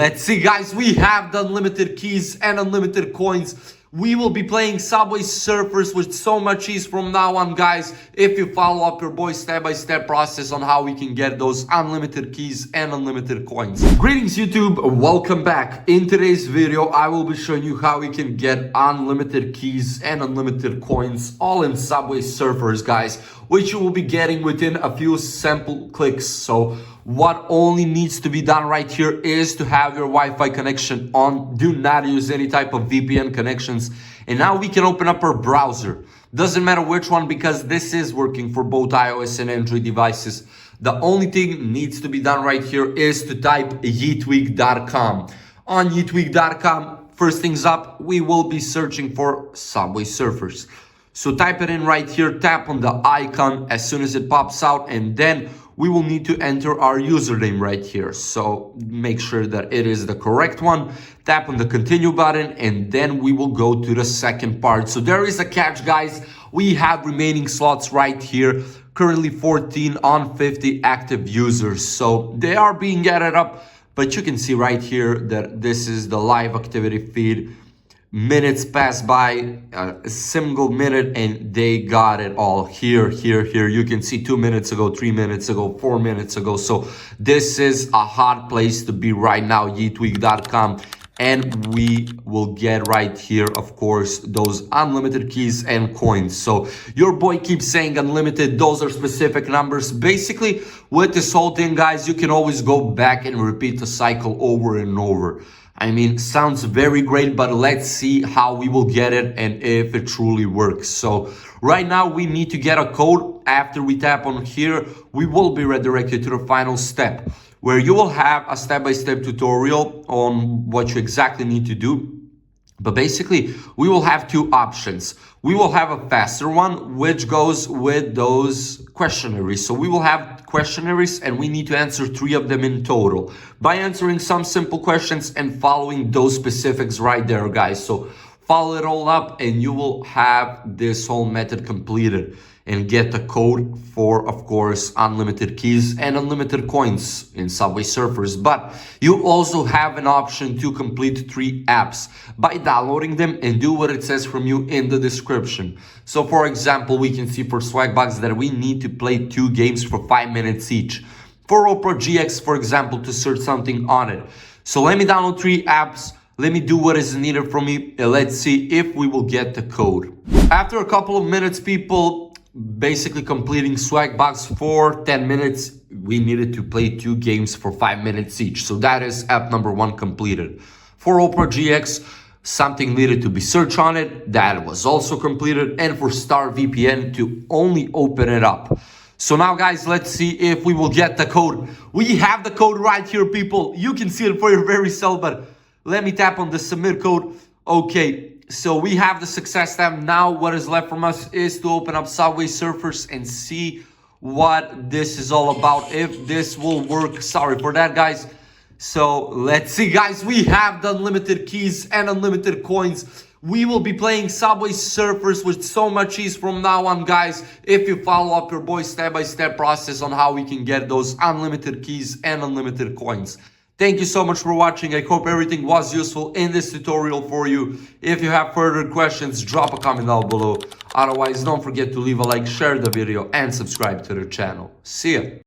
Let's see, guys, we have the unlimited keys and unlimited coins. We will be playing Subway Surfers with so much ease from now on, guys, if you follow up your boy's step-by-step process on how we can get those unlimited keys and unlimited coins. Greetings, YouTube. Welcome back. In today's video, I will be showing you how we can get unlimited keys and unlimited coins all in Subway Surfers, guys, which you will be getting within a few simple clicks. So what only needs to be done right here is to have your Wi-Fi connection on. Do not use any type of VPN connections. And now we can open up our browser. Doesn't matter which one, because this is working for both iOS and Android devices. The only thing needs to be done right here is to type yeetweek.com. On yeetweek.com, first things up, we will be searching for Subway Surfers. So type it in right here, tap on the icon as soon as it pops out, and then we will need to enter our username right here. So make sure that it is the correct one. Tap on the continue button, and then we will go to the second part. So there is a catch, guys. We have remaining slots right here. Currently 14 on 50 active users. So they are being added up, but you can see right here that this is the live activity feed. Minutes pass by, a single minute, and they got it all here. You can see 2 minutes ago, 3 minutes ago, 4 minutes ago. So this is a hot place to be right now, yeetweek.com. And we will get right here, of course, those unlimited keys and coins. So your boy keeps saying unlimited. Those are specific numbers. Basically, with this whole thing, guys, you can always go back and repeat the cycle over and over. I mean, sounds very great, but let's see how we will get it and if it truly works. So right now we need to get a code. After we tap on here, we will be redirected to the final step, where you will have a step-by-step tutorial on what you exactly need to do. But basically, we will have two options. We will have a faster one, which goes with those questionnaires. So we will have questionnaires, and we need to answer 3 of them in total by answering some simple questions and following those specifics right there, guys. So follow it all up, and you will have this whole method completed and get the code for, of course, unlimited keys and unlimited coins in Subway Surfers. But you also have an option to complete 3 apps by downloading them and do what it says from you in the description. So for example, we can see for Swagbucks that we need to play 2 games for 5 minutes each. For Opera GX, for example, to search something on it. So let me download 3 apps. Let me do what is needed from me, and let's see if we will get the code. After a couple of minutes, people, basically completing Swagbucks for 10 minutes, we needed to play 2 games for 5 minutes each. So that is app number 1 completed. For Opera GX, something needed to be searched on it. That was also completed. And for Star VPN to only open it up. So now, guys, let's see if we will get the code. We have the code right here, people. You can see it for your very self, but let me tap on the submit code. Okay. So we have the success tab. Now what is left from us is to open up Subway Surfers and see what this is all about, if this will work. Sorry for that, guys. So let's see, guys. We have the unlimited keys and unlimited coins. We will be playing Subway Surfers with so much ease from now on, guys, if you follow up your boy's step-by-step process on how we can get those unlimited keys and unlimited coins. Thank you so much for watching. I hope everything was useful in this tutorial for you. If you have further questions, drop a comment down below. Otherwise, don't forget to leave a like, share the video, and subscribe to the channel. See ya!